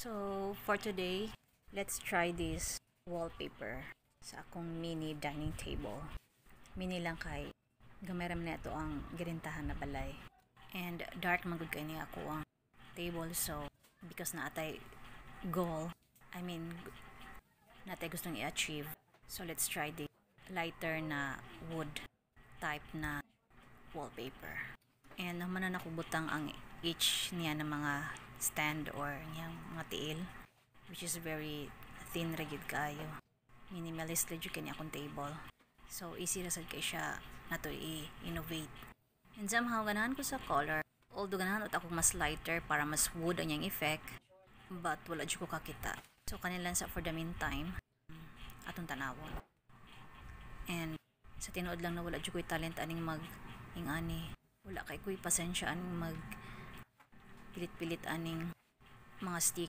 So, for today, let's try this wallpaper sa akong mini dining table. Mini lang kay gameram na ito ang girintahan na balay. And dark magud kay ni ako ang table, so because naatay goal, natay gustong i-achieve. So let's try the lighter na wood type na wallpaper. And naman na nakubutang ang each niya ng mga stand or niyang mga tiil, which is very thin rigid kayo. Minimalist legit kay akong table. So easy ra sad kay siya nato i-innovate. And somehow ganahan ko sa color. Although ganahan ako mas lighter para mas wood ang yung effect, but wala jud ko kakita. So kanilang sa for the meantime atong tanawon. And sa tinuod lang na wala jud ko'y talent aning mag ingani. Wala kay ko'y pasensya aning mag pilit-pilit aning mga stick